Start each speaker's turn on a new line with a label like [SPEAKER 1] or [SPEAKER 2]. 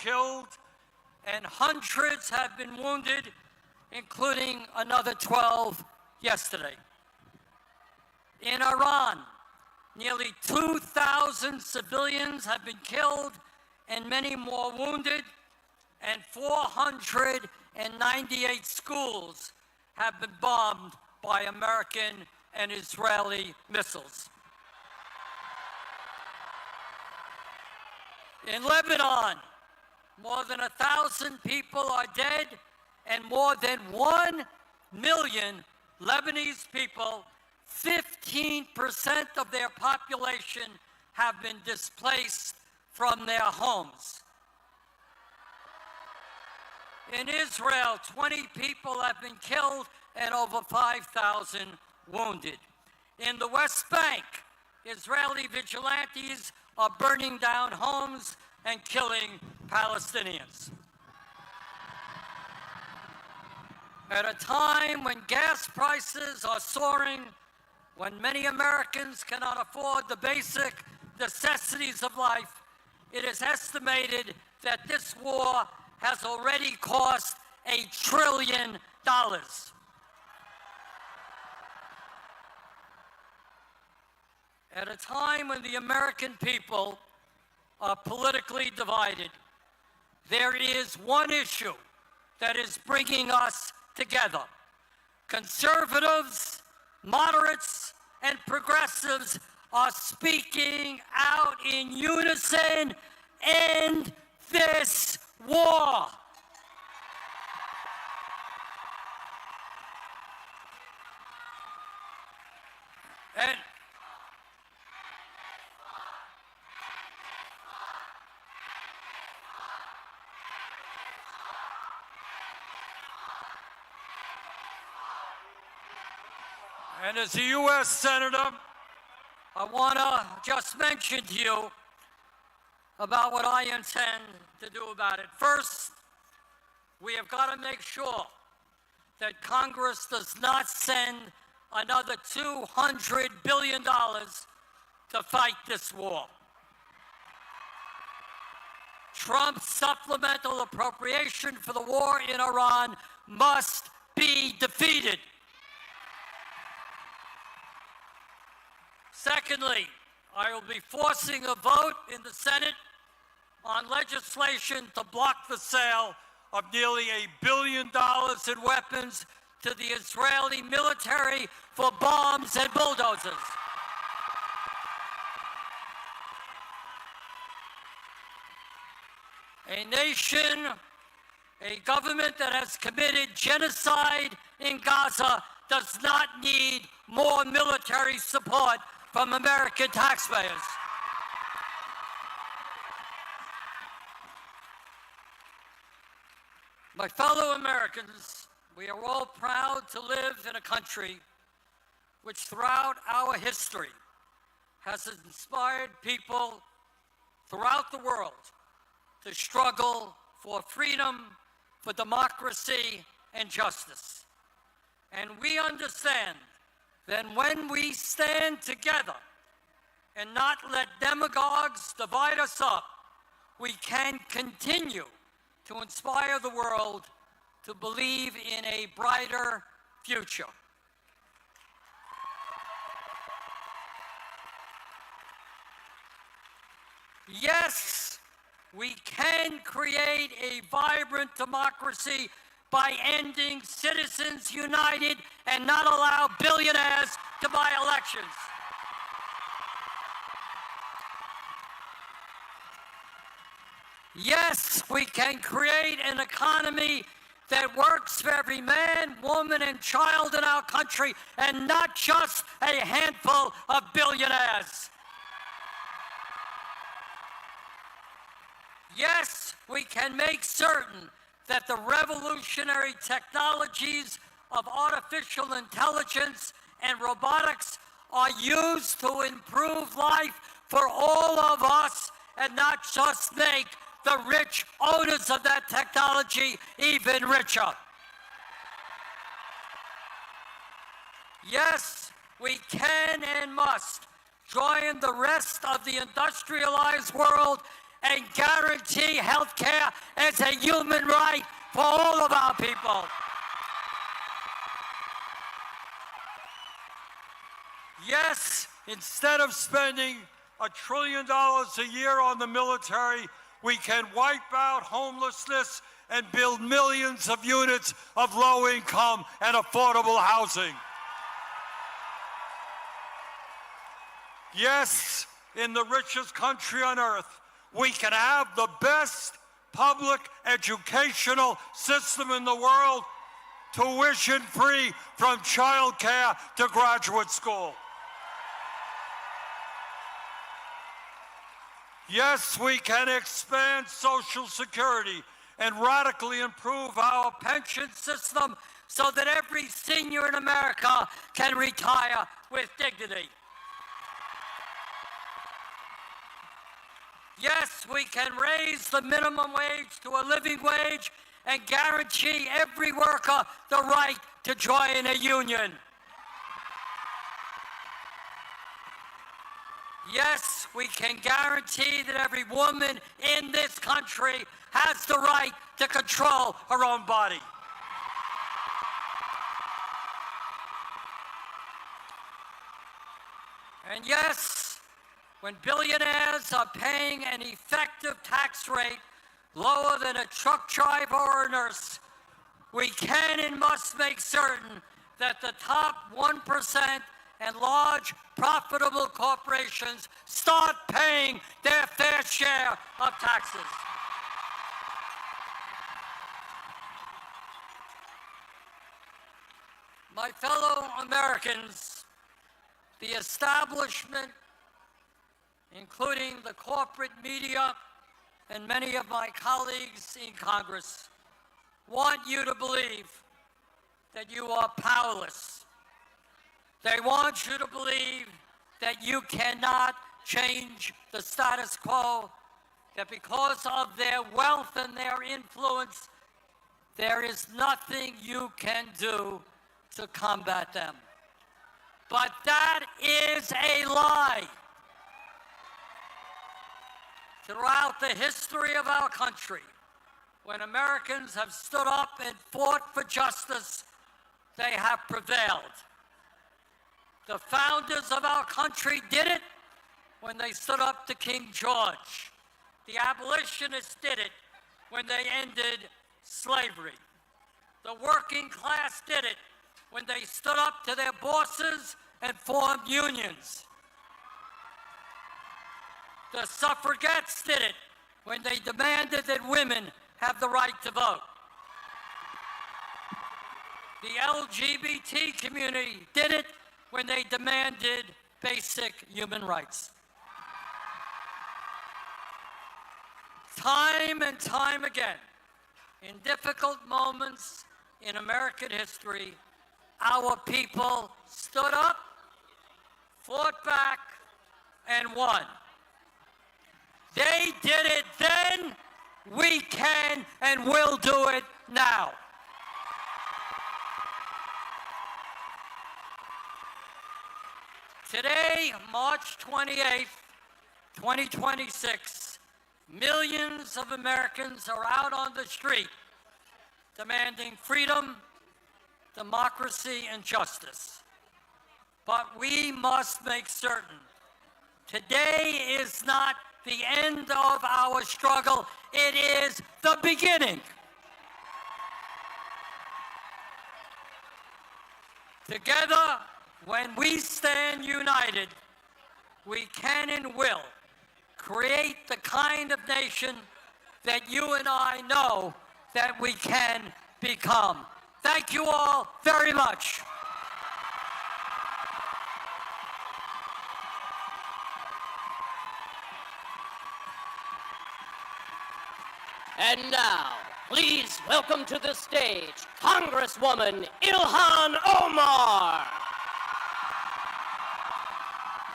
[SPEAKER 1] killed and hundreds have been wounded, including another 12 yesterday. In Iran, nearly 2,000 civilians have been killed and many more wounded, and 498 schools have been bombed by American and Israeli missiles. In Lebanon, more than 1,000 people are dead, and more than 1 million Lebanese people, 15% of their population, have been displaced from their homes. In Israel, 20 people have been killed and over 5,000 wounded. In the West Bank, Israeli vigilantes are burning down homes and killing Palestinians. At a time when gas prices are soaring, when many Americans cannot afford the basic necessities of life, it is estimated that this war has already cost $1 trillion. At a time when the American people are politically divided, there is one issue that is bringing us together. Conservatives, moderates, and progressives are speaking out in unison: end this war. And as a U.S. Senator, I want to just mention to you about what I intend to do about it. First, we have got to make sure that Congress does not send another $200 billion to fight this war. Trump's supplemental appropriation for the war in Iran must be defeated. Secondly, I will be forcing a vote in the Senate on legislation to block the sale of nearly $1 billion in weapons to the Israeli military for bombs and bulldozers. A nation, a government that has committed genocide in Gaza does not need more military support from American taxpayers. My fellow Americans, we are all proud to live in a country which throughout our history has inspired people throughout the world to struggle for freedom, for democracy, and justice. And we understand that when we stand together and not let demagogues divide us up, we can continue to inspire the world to believe in a brighter future. Yes, we can create a vibrant democracy by ending Citizens United and not allow billionaires to buy elections. Yes, we can create an economy that works for every man, woman, and child in our country, and not just a handful of billionaires. Yes, we can make certain that the revolutionary technologies of artificial intelligence and robotics are used to improve life for all of us and not just make the rich owners of that technology even richer. Yes, we can and must join the rest of the industrialized world and guarantee health care as a human right for all of our people. Yes, instead of spending $1 trillion a year on the military, we can wipe out homelessness and build millions of units of low-income and affordable housing. Yes, in the richest country on earth, we can have the best public educational system in the world, tuition-free from childcare to graduate school. Yes, we can expand Social Security and radically improve our pension system so that every senior in America can retire with dignity. Yes, we can raise the minimum wage to a living wage and guarantee every worker the right to join a union. Yes, we can guarantee that every woman in this country has the right to control her own body. And yes, when billionaires are paying an effective tax rate lower than a truck driver or a nurse, we can and must make certain that the top 1% and large profitable corporations start paying their fair share of taxes. My fellow Americans, the establishment, including the corporate media and many of my colleagues in Congress, want you to believe that you are powerless. They want you to believe that you cannot change the status quo, that because of their wealth and their influence, there is nothing you can do to combat them. But that is a lie. Throughout the history of our country, when Americans have stood up and fought for justice, they have prevailed. The founders of our country did it when they stood up to King George. The abolitionists did it when they ended slavery. The working class did it when they stood up to their bosses and formed unions. The suffragettes did it when they demanded that women have the right to vote. The LGBT community did it when they demanded basic human rights. Time and time again, in difficult moments in American history, our people stood up, fought back, and won. They did it then, we can and will do it now. Today, March 28th, 2026, millions of Americans are out on the street demanding freedom, democracy, and justice. But we must make certain today is not the end of our struggle, it is the beginning. Together, when we stand united, we can and will create the kind of nation that you and I know that we can become. Thank you all very much.
[SPEAKER 2] And now, please welcome to the stage, Congresswoman Ilhan Omar.